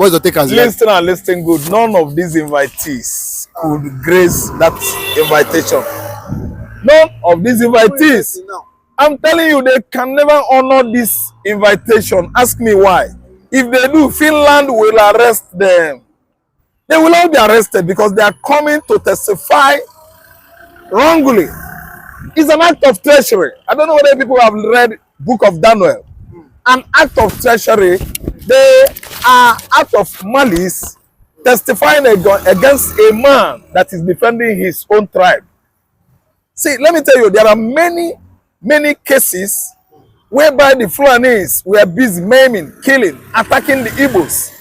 What's the take? Listen and listen good. None of these invitees could grace that invitation. None of these invitees. I'm telling you, they can never honor this invitation. Ask me why. If they do, Finland will arrest them. They will all be arrested because they are coming to testify wrongly. It's an act of treachery. I don't know whether people have read Book of Daniel. An act of treachery. They are out of malice testifying against a man that is defending his own tribe. See, let me tell you, there are many cases whereby the Fulanis were busy maiming, killing, attacking the Igbos.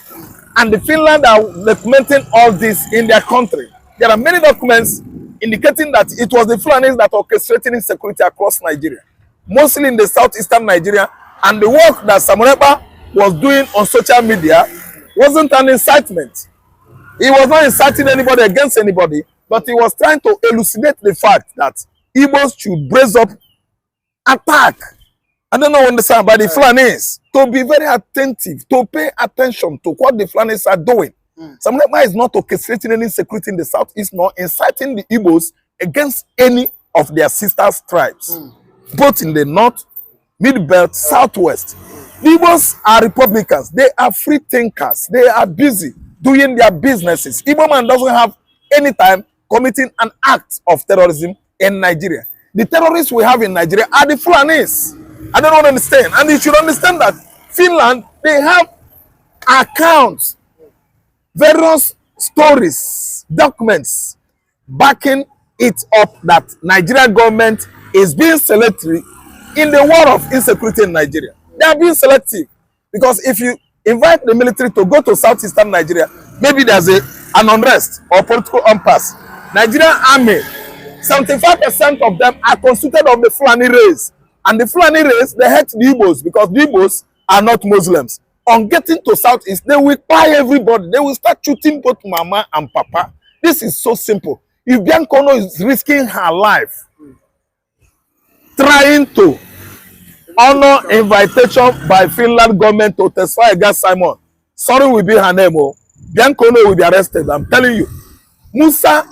And the Finland are documenting all this in their country. There are many documents indicating that it was the Fulanis that orchestrated insecurity across Nigeria, mostly in the southeastern Nigeria. And the work that Ekpa was doing on social media wasn't an incitement. He was not inciting anybody against anybody, but he was trying to elucidate the fact that Igbos should brace up, attack. I don't know understand, but the Fulanis to be very attentive, to pay attention to what the Fulanis are doing. Ekpa is not orchestrating any security in the southeast, nor inciting the Igbos against any of their sisters' tribes, both in the north, mid-belt, southwest. The Igbos are Republicans. They are free thinkers. They are busy doing their businesses. Igbo man doesn't have any time committing an act of terrorism in Nigeria. The terrorists we have in Nigeria are the Fulanis. I don't understand. And you should understand that Finland, they have accounts, various stories, documents backing it up that Nigerian government is being selective in the war of insecurity in Nigeria. They are being selective because if you invite the military to go to southeastern Nigeria, maybe there's an unrest or political impasse. Nigerian army, 75% of them are constituted of the Fulani race. And the Fulani race, they hate the Igbos because the Igbos are not Muslims. On getting to southeast, they will buy everybody. They will start shooting both mama and papa. This is so simple. If Bianca is risking her life trying to honor invitation by Finland government to testify against Simon, sorry will be her name. Bianca will be arrested. I'm telling you. Musa,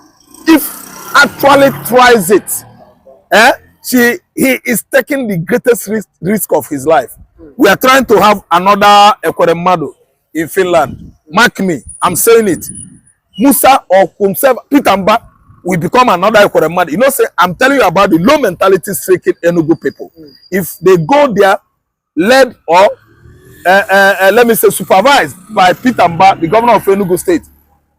if actually tries it, he is taking the greatest risk of his life. We are trying to have another Ekpa in Finland. Mark me, I'm saying it. Musa or himself, Pitamba, will become another Ekpa. You know, say I'm telling you about the low mentality stricken Enugu people. If they go there, led or let me say supervised by Pitamba, the governor of Enugu State,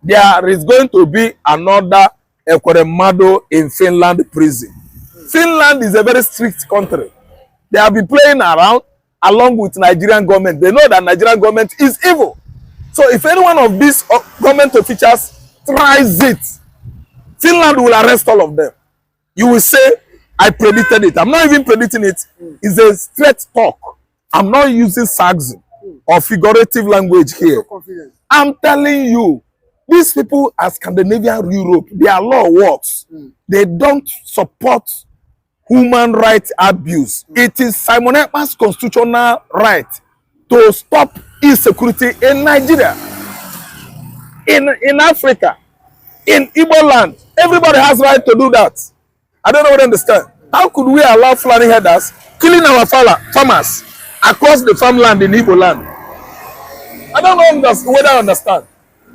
there is going to be another Ekpa in Finland prison. Finland is a very strict country. They have been playing around along with Nigerian government. They know that Nigerian government is evil. So if any one of these government officials tries it, Finland will arrest all of them. You will say, I predicted it. I'm not even predicting it. It's a straight talk. I'm not using sarcasm or figurative language here. I'm telling you, these people are Scandinavian Europe. Their law works. They don't support human rights abuse. It is Simon Ekpa's constitutional right to stop insecurity in Nigeria, in Africa, in Igbo land. Everybody has right to do that. I don't know what I understand. How could we allow Fulani herders killing our farmers across the farmland in Igbo land? I don't know whether I understand.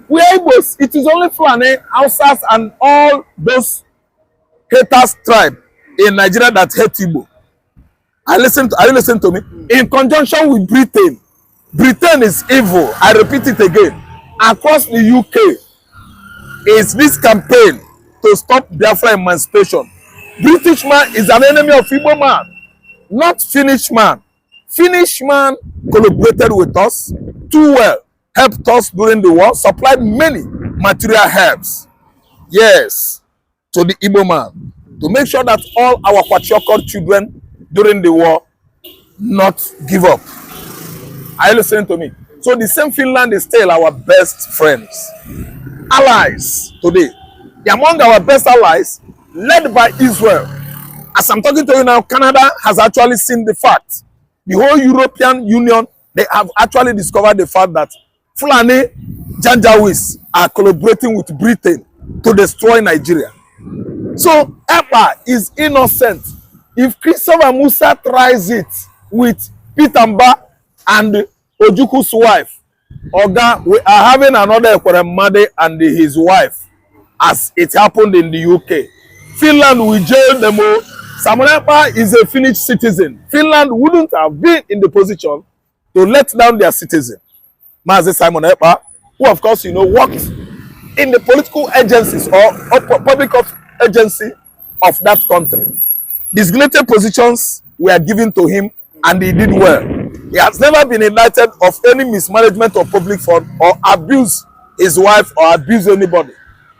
We are Igbos. It is only Fulani, Hausas, and all those haters tribe in Nigeria that hate Igbo. Are you listening to me? In conjunction with Britain. Britain is evil. I repeat it again. Across the UK is this campaign to stop Biafra emancipation. British man is an enemy of Igbo man, not Finnish man. Finnish man collaborated with us too well, helped us during the war, supplied many material helps. Yes, to the Igbo man, to make sure that all our patriarchal children during the war not give up. Are you listening to me? So the same Finland is still our best friends, allies today. They're among our best allies, led by Israel. As I'm talking to you now, Canada has actually seen the fact. The whole European Union, they have actually discovered the fact that Fulani Janjaweeds are collaborating with Britain to destroy Nigeria. So Ekpa is innocent. If Christopher Musa tries it with Pitamba and Ojuku's wife, Oga, we are having another Ekweremade and his wife, as it happened in the UK. Finland will jail them all. Simon Ekpa is a Finnish citizen. Finland wouldn't have been in the position to let down their citizen. Mazi Simon Ekpa, who of course, works in the political agencies or public agency of that country. Designated positions were given to him and he did well. He has never been indicted of any mismanagement of public fund or abuse his wife or abuse anybody.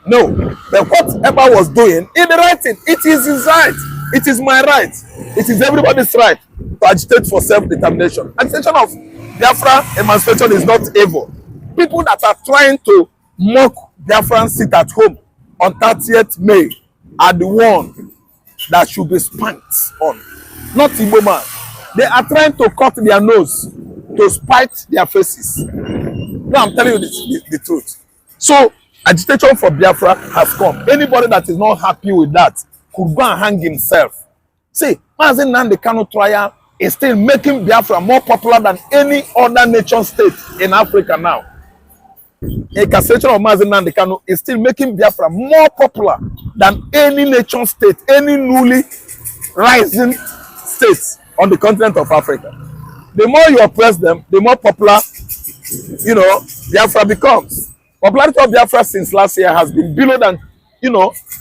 No. But what Ekpa was doing in the right thing, it is his right. It is my right. It is everybody's right to agitate for self-determination. Agitation of Biafra emancipation is not evil. People that are trying to mock Biafran sit at home on 30th May are the one that should be spanked on. Not Igbo man. They are trying to cut their nose to spite their faces. No, I'm telling you the truth. So, agitation for Biafra has come. Anybody that is not happy with that could go and hang himself. See, Mazi Nnamdi Kanu trial is still making Biafra more popular than any other nation state in Africa now. A cancellation of Mazi Nnamdi Kanu is still making Biafra more popular than any nation state, any newly rising states on the continent of Africa. The more you oppress them, the more popular, Biafra becomes. Popularity of Biafra since last year has been below than,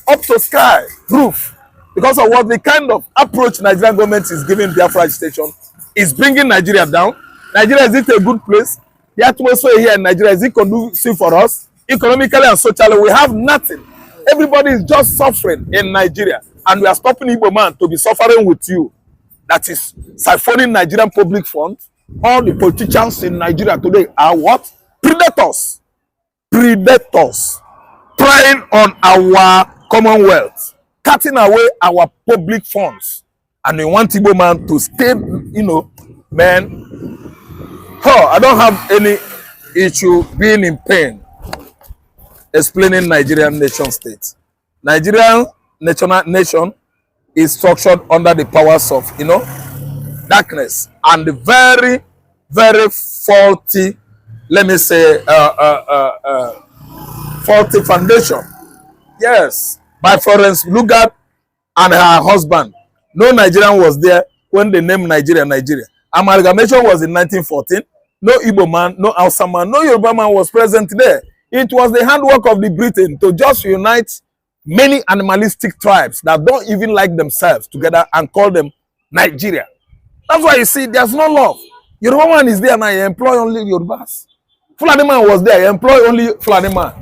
up to sky roof. Because of what the kind of approach Nigerian government is giving Biafra agitation is bringing Nigeria down. Nigeria, is it a good place? The atmosphere here in Nigeria, is it conducive for us? Economically and socially, we have nothing. Everybody is just suffering in Nigeria. And we are stopping Igbo man to be suffering with you. That is siphoning Nigerian public funds. All the politicians in Nigeria today are what? Predators. Predators. Preying on our commonwealth. Cutting away our public funds. And we want Igbo man to stay, man. Oh, I don't have any issue being in pain explaining Nigerian nation state. Nigerian nation is structured under the powers of, darkness and the very, very faulty, let me say, faulty foundation. Yes, by Florence Lugard and her husband. No Nigerian was there when they named Nigeria. Amalgamation was in 1914. No Igbo man, no Hausa man, no Yoruba man was present there. It was the handwork of the Britain to just unite many animalistic tribes that don't even like themselves together and call them Nigeria. That's why you see there's no love. Yoruba man is there now, you employ only Yorubas. Fulani man was there, you employ only Fulani man.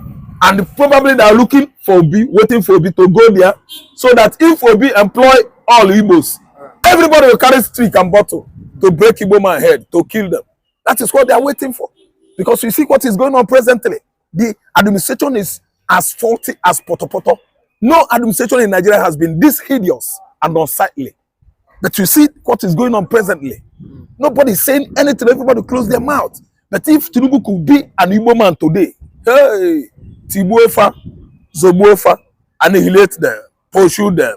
And probably they are looking for Obi, waiting for Obi to go there, so that if Obi employ all Igbos, everybody will carry stick and bottle to break Igbo man head, to kill them. That is what they are waiting for. Because you see what is going on presently. The administration is as faulty as Poto. No administration in Nigeria has been this hideous and unsightly. But you see what is going on presently. Nobody is saying anything. Everybody close their mouth. But if Tinubu could be an Igbo man today, hey, Tibuefa, Zobuefa, annihilate them, pursue them.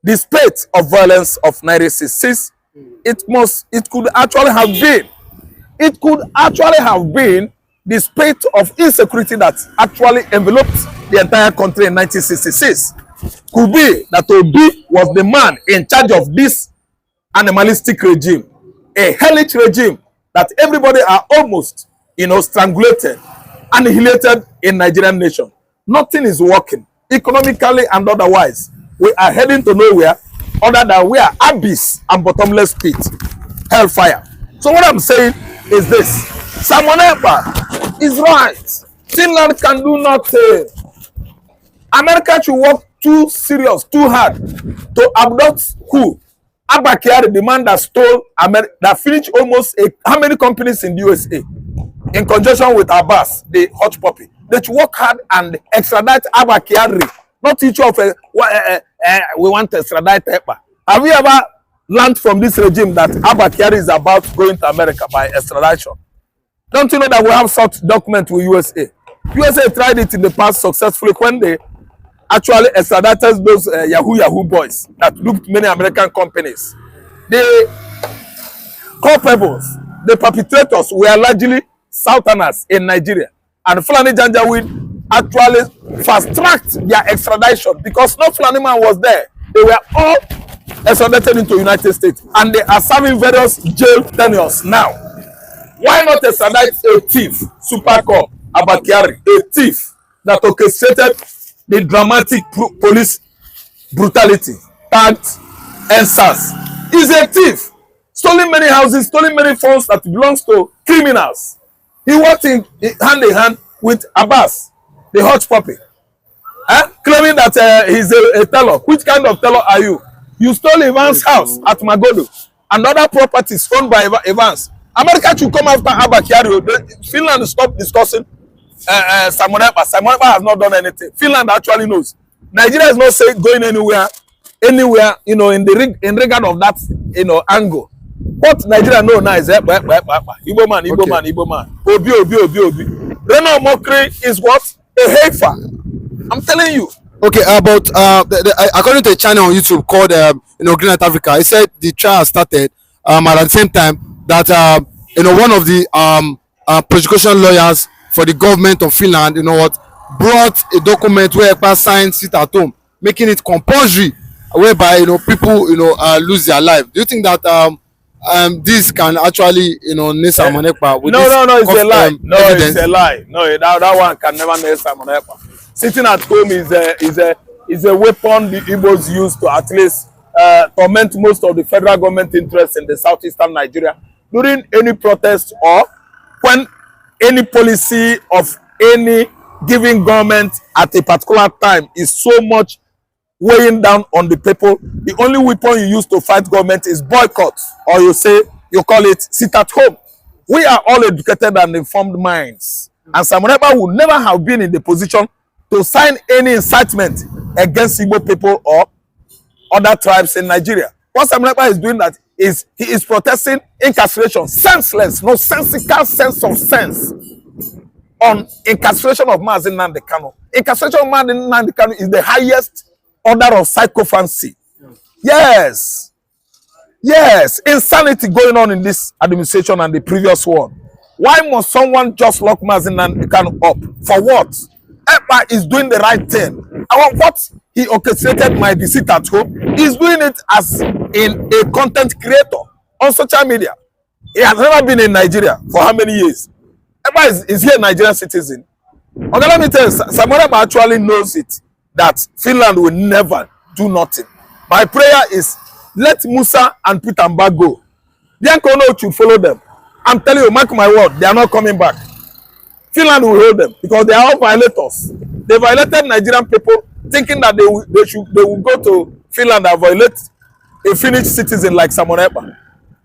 The spate of violence of 1966, it could actually have been the spate of insecurity that actually enveloped the entire country in 1966. Could be that Obi was the man in charge of this animalistic regime, a hellish regime that everybody are almost, strangulated, annihilated in Nigerian nation. Nothing is working, economically and otherwise. We are heading to nowhere other than we are abyss and bottomless pit, hellfire. So what I'm saying is this: Simon Ekpa is right. Finland can do nothing. America should work too serious, too hard to abduct who? Abba Kyari, the man that stole that finished almost how many companies in the USA? In conjunction with Abbas, the hot puppy. They should work hard and extradite Abba Kyari. Not each of we want to extradite Ekpa. Have you ever learned from this regime that Abba Kyari is about going to America by extradition? Don't you know that we have such document with USA? USA tried it in the past successfully when they actually extradited those Yahoo boys that looked many American companies. The culpables, the perpetrators were largely Southerners in Nigeria. And Fulani Janjaweed actually fast-tracked their extradition because no Fulani man was there. They were all extradited into the United States. And they are serving various jail tenures now. Why not extradite a thief, Super Cop, Abakiari, a thief that orchestrated the dramatic police brutality, tagged NSAS? He's a thief, stolen many houses, stolen many phones that belongs to criminals. He worked in hand with Abbas, the hot puppy, claiming that he's a teller. Which kind of teller are you? You stole Ivan's house at Magodo and other properties owned by Evans. America should come after Abba Kyari. Finland stop discussing Simon Ekpa. Simon Ekpa has not done anything. Finland actually knows. Nigeria is not going anywhere, in regard of that, angle. What Nigeria know now is Ekpa. Igbo man. Obi. Reno mockery is what? A heifer. I'm telling you. Okay, but according to a channel on YouTube called Green Light Africa, it said the trial started at the same time that one of the prosecution lawyers for the government of Finland, brought a document where Ekpa signed it at home, making it compulsory, whereby people lose their life. Do you think that this can actually nail Simon Ekpa with no, it's a lie. No, evidence? It's a lie. No, that one can never nail Simon Ekpa. Sitting at home is a weapon the Igbos use to at least torment most of the federal government interests in the southeastern Nigeria during any protest or when any policy of any given government at a particular time is so much weighing down on the people. The only weapon you use to fight government is boycott, or you call it sit at home. We are all educated and informed minds, and Simon Ekpa would never have been in the position to sign any incitement against Igbo people or other tribes in Nigeria. What Simon Ekpa is doing that is he is protesting incarceration, senseless, no sensical sense of sense on incarceration of Mazi Nnamdi Kanu. Incarceration of Mazi Nnamdi Kanu is the highest order of psychophancy. Yes, insanity going on in this administration and the previous one. Why must someone just lock Mazi Nnamdi Kanu up? For what? Ekpa is doing the right thing. What he orchestrated my visit at home, he's doing it as in a content creator on social media. He has never been in Nigeria for how many years? Ekpa is here a Nigerian citizen. Okay, let me tell you, Simon Ekpa actually knows it, that Finland will never do nothing. My prayer is, let Musa and Peter go. Bianca should follow them. I'm telling you, mark my word, they are not coming back. Finland will hold them because they are all violators. They violated Nigerian people thinking that they will go to Finland and violate a Finnish citizen like Simon Ekpa.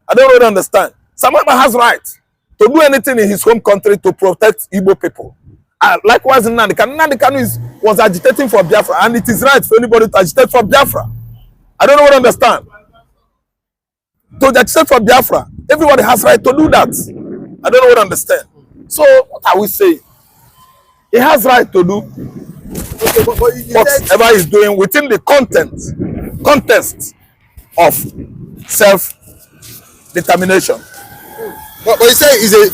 I don't really understand. Simon Ekpa has right to do anything in his home country to protect Igbo people. Likewise, Nnamdi Kanu was agitating for Biafra, and it is right for anybody to agitate for Biafra. I don't really understand. To agitate for Biafra, everybody has right to do that. I don't really understand. So what are we saying? He has right to do whatever he's doing within the context of self-determination. But you say he's a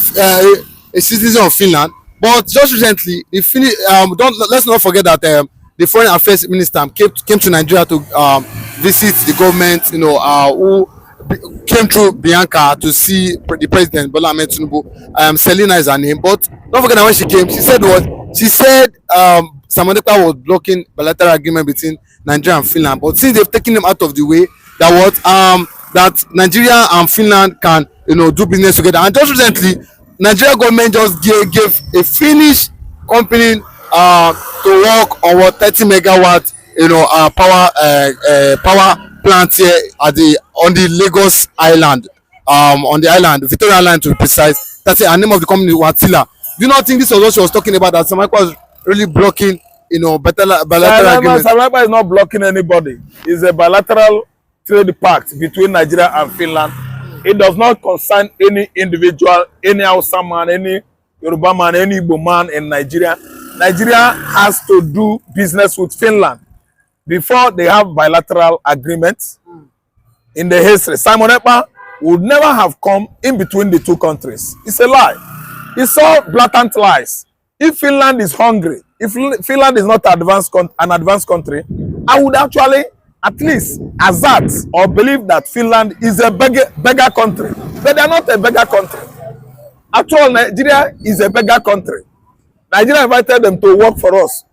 citizen of Finland. But just recently, let's not forget that the foreign affairs minister came to Nigeria to visit the government. Who came through Bianca to see the president, Bola Ahmed Tinubu. Selena is her name. But don't forget that when she came, she said Simon Ekpa was blocking bilateral agreement between Nigeria and Finland. But since they've taken him out of the way, that Nigeria and Finland can do business together. And just recently, Nigeria government just gave a Finnish company to work on 30 megawatt power plant here on the Lagos Island, on the island, Victoria Island to be precise. That's it. The name of the company Watila. Do you not think this was what she was talking about? That Simon Ekpa was really blocking, bilateral agreement? Simon Ekpa is not blocking anybody. It's a bilateral trade pact between Nigeria and Finland it does not concern any individual, any Hausa man, any Yoruba man, any Igbo man in Nigeria. Nigeria has to do business with Finland before they have bilateral agreements. In the history, Simon Ekpa would never have come in between the two countries. It's a lie. It's all blatant lies. If Finland is hungry, if Finland is not an advanced country, I would actually at least assert or believe that Finland is a beggar country. But they are not a beggar country. After all, Nigeria is a beggar country. Nigeria invited them to work for us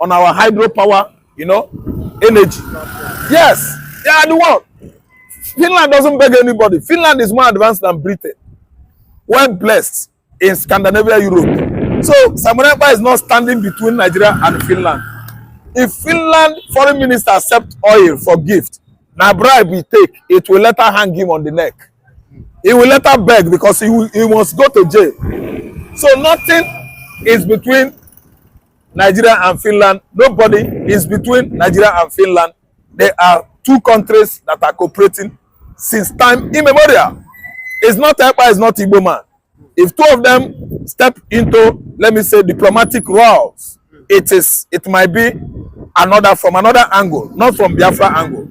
on our hydropower, energy. Yes, they are the one. Finland doesn't beg anybody. Finland is more advanced than Britain. Well blessed in Scandinavia, Europe. So Simon Ekpa is not standing between Nigeria and Finland. If Finland foreign minister accepts oil for gift, now bribe we take, it will later hang him on the neck. He will later beg because he must go to jail. So nothing is between Nigeria and Finland. Nobody is between Nigeria and Finland. They are two countries that are cooperating since time immemorial. It's not Ekpa, it's not Igbo man. If two of them step into, let me say, diplomatic rows, it might be from another angle, not from Biafra angle.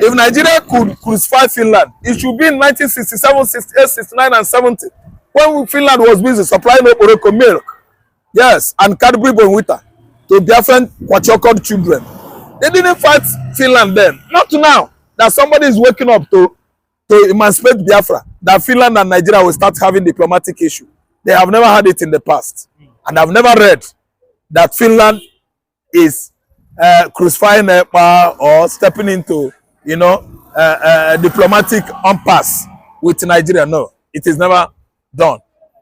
If Nigeria could crucify Finland, it should be in 1967, 68, 69, and 70, when Finland was busy supplying Oporoko milk, yes, and Cadbury Bonwita to Biafran Kwachokod children. They didn't fight Finland then. Not now that somebody is waking up to emancipate Biafra, that Finland and Nigeria will start having diplomatic issue. They have never had it in the past. And I've never read that Finland is crucifying Ekpa or stepping into, diplomatic impasse with Nigeria. No, it is never done.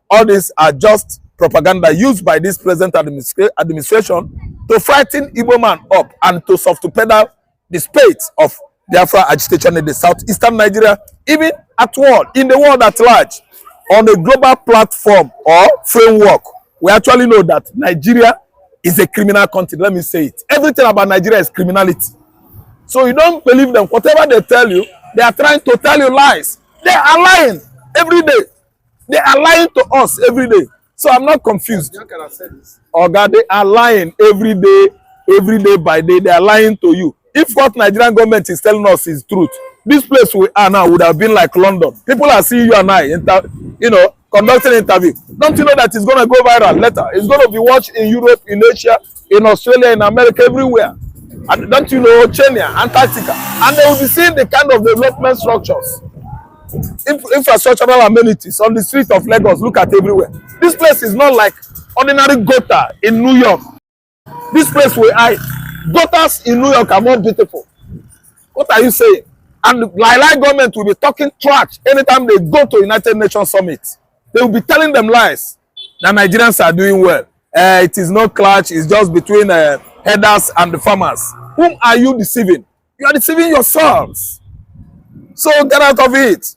All these are just propaganda used by this present administration to frighten Igbo man up and to soft to pedal the spate of Biafra agitation in the southeastern Nigeria, even at world, in the world at large, on a global platform or framework. We actually know that Nigeria is a criminal country. Let me say it. Everything about Nigeria is criminality. So you don't believe them. Whatever they tell you, they are trying to tell you lies. They are lying every day. They are lying to us every day. So I'm not confused. Oh God, they are lying every day by day. They are lying to you. If what Nigerian government is telling us is truth, this place we are now would have been like London. People are seeing you and I, conducting an interview. Don't you know that it's going to go viral later? It's going to be watched in Europe, in Asia, in Australia, in America, everywhere. And don't you know, China, Antarctica. And they will be seeing the kind of development structures, infrastructural amenities on the street of Lagos. Look at everywhere. This place is not like ordinary gutter in New York. This place where gutters in New York are more beautiful. What are you saying? And the Lai government will be talking trash anytime they go to United Nations Summit. They will be telling them lies. The Nigerians are doing well. It is no clash. It's just between headers and the farmers. Whom are you deceiving? You are deceiving yourselves. So get out of it.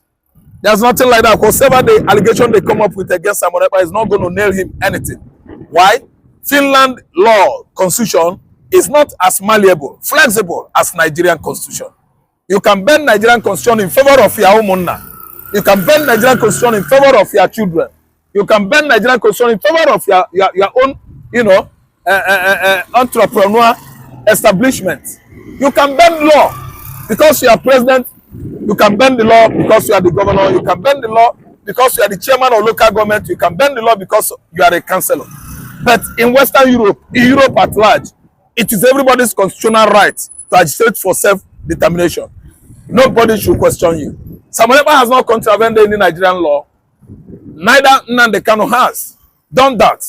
There's nothing like that. Whatever the allegation they come up with against Simon Ekpa is not going to nail him anything. Why? Finland law, constitution, is not as malleable, flexible as Nigerian constitution. You can bend Nigerian constitution in favor of your own money. You can bend Nigerian constitution in favor of your children. You can bend Nigerian constitution in favor of your own, entrepreneur establishment. You can bend law because you are president. You can bend the law because you are the governor. You can bend the law because you are the chairman of local government. You can bend the law because you are a councillor. But in Western Europe, in Europe at large, it is everybody's constitutional right to agitate for self-determination. Nobody should question you. Simon Ekpa has not contravened any Nigerian law. Neither Nnamdi Kanu has done that.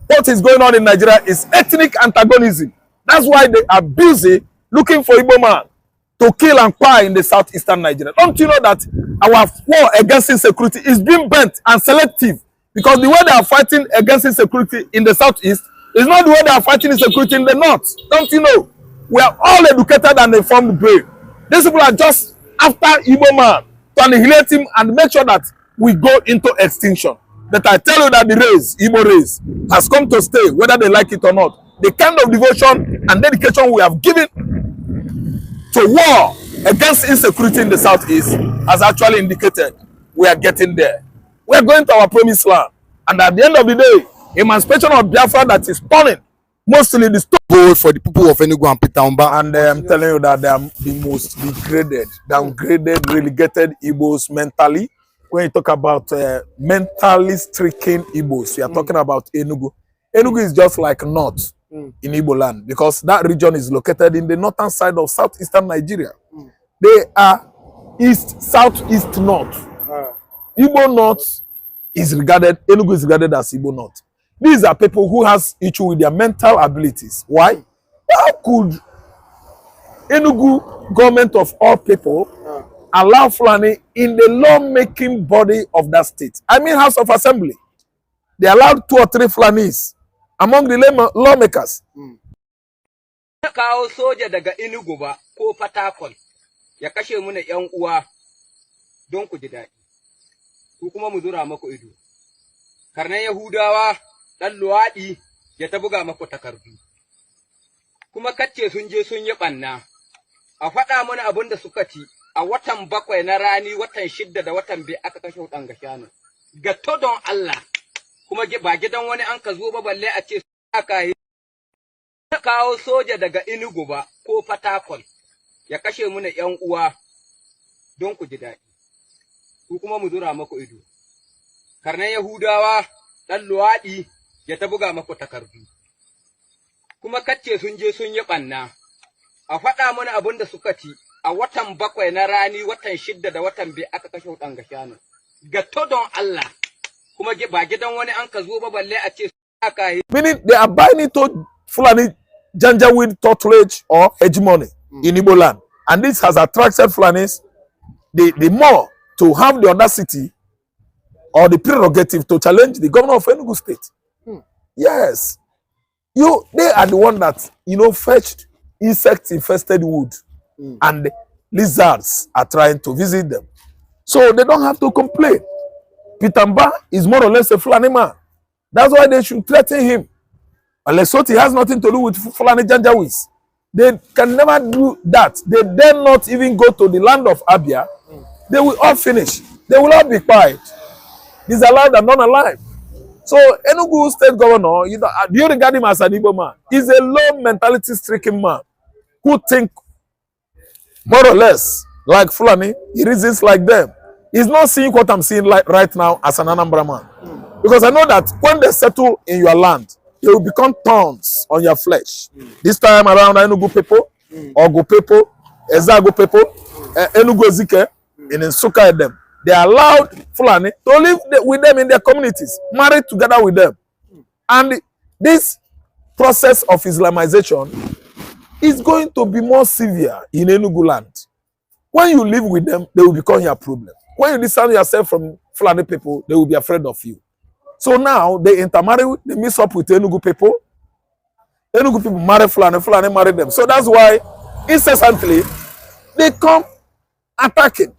What is going on in Nigeria is ethnic antagonism. That's why they are busy looking for Igbo man to kill and pie in the southeastern Nigeria. Don't you know that our war against insecurity is being bent and selective? Because the way they are fighting against insecurity in the southeast is not the way they are fighting insecurity in the north. Don't you know? We are all educated and informed brain. These people are just after Igbo man to annihilate him and make sure that we go into extinction. But I tell you that the race, Igbo race, has come to stay, whether they like it or not. The kind of devotion and dedication we have given to war against insecurity in the southeast has actually indicated we are getting there. We are going to our promised land. And at the end of the day, emancipation of Biafra that is turning mostly the vote for the people of Enugu and Pitamba. and I'm telling you that they are the most degraded, downgraded, relegated Igbos mentally. When you talk about mentally stricken Igbos, we are talking about Enugu. Enugu is just like north in Igbo land because that region is located in the northern side of southeastern Nigeria. They are east, southeast, north. Igbo north is regarded, Enugu is regarded as Igbo north. These are people who has issue with their mental abilities. Why? How could Enugu government of all people allow Fulani in the law-making body of that state? I mean House of Assembly. They allowed 2 or 3 Fulanis among the lawmakers. Kawo soja daga Enugu ba ko Fatakol ya kashe mu na ƴan uwa don ku ji daɗi. Ku kuma mu zura maku ido. Karnan Yahudawa ɗan luwaɗi ya ta buga maku takardu. Kuma kacce sun je sun yi ɓanna. A faɗa mana abin da suka ci a watan 7 na rani, watan 6 da watan 2 aka kashe ɗan gashanu. Ga don Allah. Kuma ba gidan wani an ka zo ba balle a ce aka yi. Kawo soja daga Enugu ba ko Fatakol ya kashe mu na ƴan uwa don ku ji daɗi. Ku kuma mu zura maku ido. Karnan Yahudawa ɗan luwaɗi ya ta buga maku takardu. Kuma kacce sun je sun yi ɓanna. A faɗa mana abin da suka ci a watan 7 na rani, watan 6 da watan 2 aka kashe ɗan gashanu. Ga don Allah. Kuma ba gidan wani an ka zo ba balle a ce aka yi. Meaning they are buying into Fulani Janjaweed tutelage or hegemony in Igbo land. And this has attracted Fulanis the more to have the audacity or the prerogative to challenge the governor of Enugu State. Yes. They are the one that, fetched insect-infested wood. And lizards are trying to visit them. So they don't have to complain. Pitamba is more or less a Fulani man. That's why they should threaten him. Unless what he has nothing to do with Fulani Janjaweeds. They can never do that. They dare not even go to the land of Abia. They will all finish. They will all be quiet. He's alive and not alive. So Enugu State Governor, do you regard him as an Igbo man? He's a low mentality stricken man who think more or less like Fulani. He reasons like them. He's not seeing what I'm seeing like right now as an Anambra man. Because I know that when they settle in your land, they will become thorns on your flesh. This time around, Enugu people, Ogo people, Ezago people, Enugu Ezike, in Nsukka them, they allowed Fulani to live with them in their communities, married together with them. And this process of Islamization is going to be more severe in Enugu land. When you live with them, they will become your problem. When you distance yourself from Fulani people, they will be afraid of you. So now they intermarry, they mix up with Enugu people. Enugu people marry Fulani, Fulani marry them. So that's why incessantly they come attacking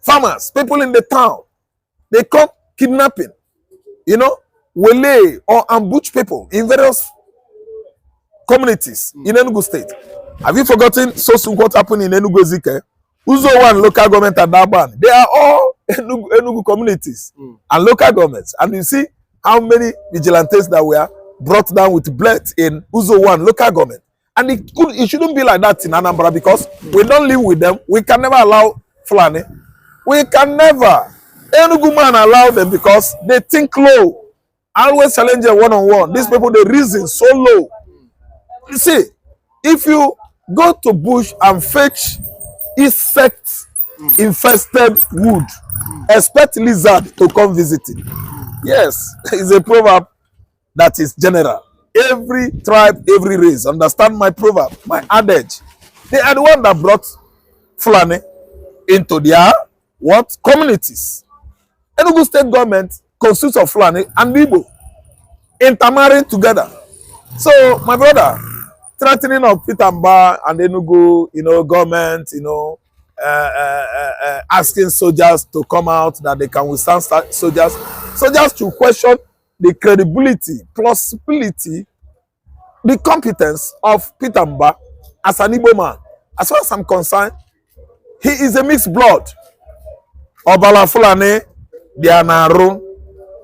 farmers, people in the town. They come kidnapping, waylay or ambush people in various communities in Enugu State. Have you forgotten so soon what happened in Enugu Ezike? Uzo one local government at Daban. They are all Enugu communities and local governments. And you see how many vigilantes that were brought down with blood in Uzo one local government. And it shouldn't be like that in Anambra because we don't live with them. We can never allow Fulani. We can never. Enugu man allow them because they think low. Always challenge them one-on-one. These people, they reason so low. You see, if you go to bush and fetch insect infested wood, expect lizard to come visit it. Yes, it's a proverb that is general. Every tribe, every race, understand my proverb, my adage. They are the one that brought Fulani into their communities. Enugu State government consists of Fulani and Igbo intermarrying together. So my brother, threatening of Pitamba and Enugu, government, asking soldiers to come out that they can withstand soldiers to question the credibility, plausibility, the competence of Pitamba as an Igbo man. As far as I'm concerned, he is a mixed blood. Obala Fulani, they are narrow.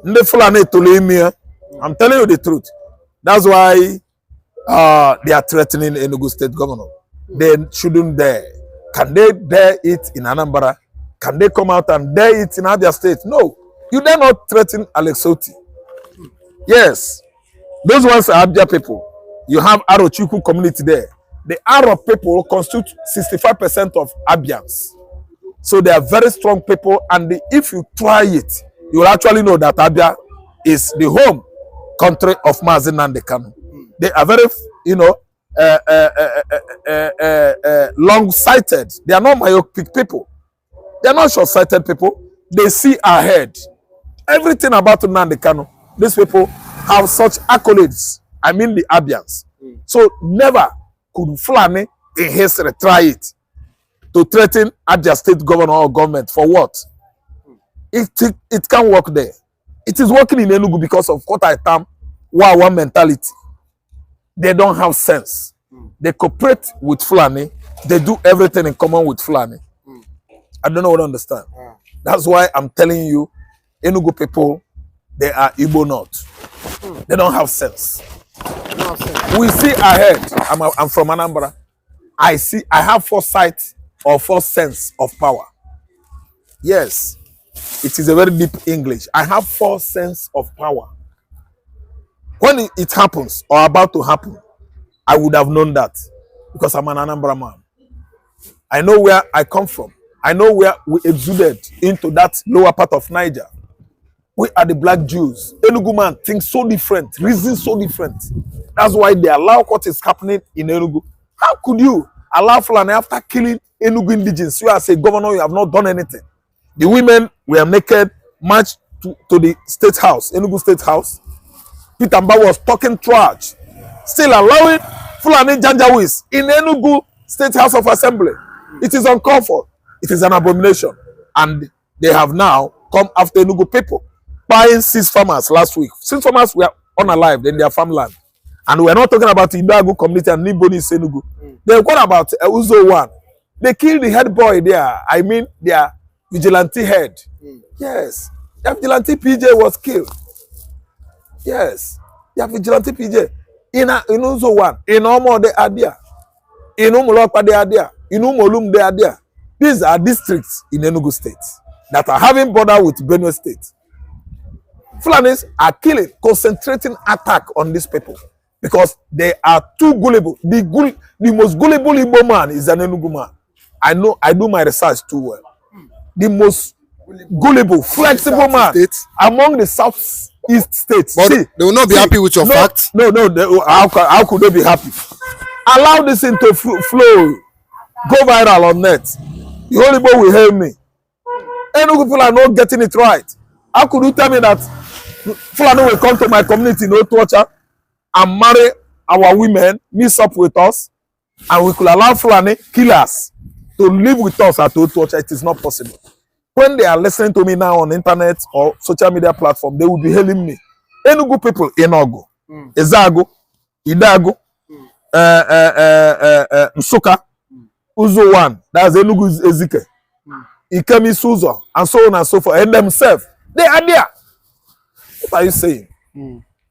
Nde Fulani to I'm telling you the truth. That's why they are threatening Enugu state governor. They shouldn't dare. Can they dare it in Anambra? Can they come out and dare it in Abia state? No. You dare not threaten Aledgely. Yes. Those ones are Abia people. You have Arochukwu community there. The Arab people constitute 65% of Abians. So they are very strong people, and if you try it, you will actually know that Abia is the home country of Mazi Nnamdi Kanu. They are very, long-sighted. They are not myopic people. They are not short-sighted people. They see ahead. Everything about Nnamdi Kanu, these people have such accolades. I mean the Abians. So never could Fulani in history try it to threaten Abia state governor or government for what? It can't work there. It is working in Enugu because of what I term one mentality. They don't have sense. They cooperate with Fulani. They do everything in common with Fulani. I don't know what to understand. That's why I'm telling you, Enugu people, they are Igbo not. They don't have sense. We see ahead. I'm from Anambra. I have foresight or sense of power. Yes, it is a very deep English. I have sense of power. When it happens or about to happen, I would have known that because I'm an Anambra man. I know where I come from. I know where we exuded into that lower part of Niger. We are the black Jews. Enugu man thinks so different, reasons so different. That's why they allow what is happening in Enugu. How could you allow Fulani after killing Enugu indigenes? You as a governor, you have not done anything. The women were naked, marched to the state house, Enugu state house. Peter Mba was talking trash, still allowing Fulani Janjaweeds in Enugu state house of assembly. It is uncalled for. It is an abomination. And they have now come after Enugu people, buying 6 farmers last week. 6 farmers were unalived in their farmland. And we're not talking about Idagu community and Niboni Enugu. They're what about Uzo 1? They killed the head boy there. I mean, their vigilante head. Yes. Their vigilante PJ was killed. Yes. Their vigilante PJ. In Uzo 1. In Omo, they are there. In Umolopa, they are there. In Umolum, they are there. These are districts in Enugu state that are having border with Benue state. Fulanis are killing, concentrating attack on these people because they are too gullible. The most gullible Igbo man is an Enugu man. I do my research too well. The most gullible, flexible man among the southeast states. But they will not be happy with your facts. No. How could they be happy? Allow this thing to flow, go viral on net. The Holy Boy will help me. Enugu people are not getting it right. How could you tell me that Fulani will come to my community, no torture, and marry our women, mix up with us, and we could allow Fulani killers to live with us at no torture? It is not possible. When they are listening to me now on internet or social media platform, they will be hailing me. Enugu people, Enugu, Ezago, Idago, Nsuka, Uzo 1, that's Enugu Ezike, Ikemi Suzo, and so on and so forth, and themselves, they are there. What are you saying?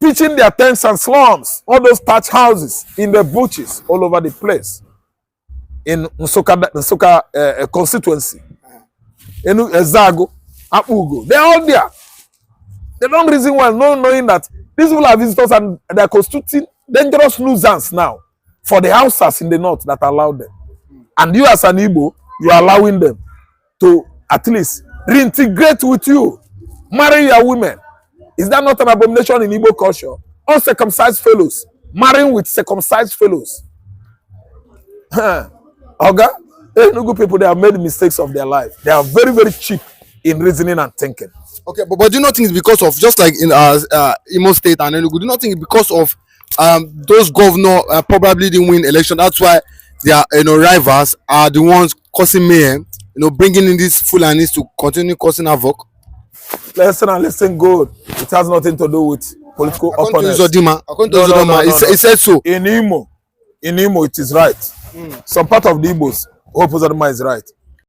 Pitching their tents and slums, all those thatch houses in the bushes all over the place. In Nsuka constituency. Ezago, Apugo, they are all there. They don't reason well, knowing that these people are visitors and they are constituting dangerous nuisance now for the houses in the north that allow them. And you as an Igbo, you are allowing them to at least reintegrate with you, marry your women. Is that not an abomination in Igbo culture? Uncircumcised fellows, marrying with circumcised fellows. Oga, Enugu people, they have made mistakes of their life. They are very, very cheap in reasoning and thinking. Okay, but do you not think it's because of, just like in Imo State and Enugu, do you not think it's because of those governors probably didn't win election? That's why their rivals are the ones causing mayhem, bringing in these Fulanis to continue causing havoc. Listen good. It has nothing to do with political opponents. According to Zodima, he said so. In Imo, it is right. Some part of the Igbos, Hope Zodima is right.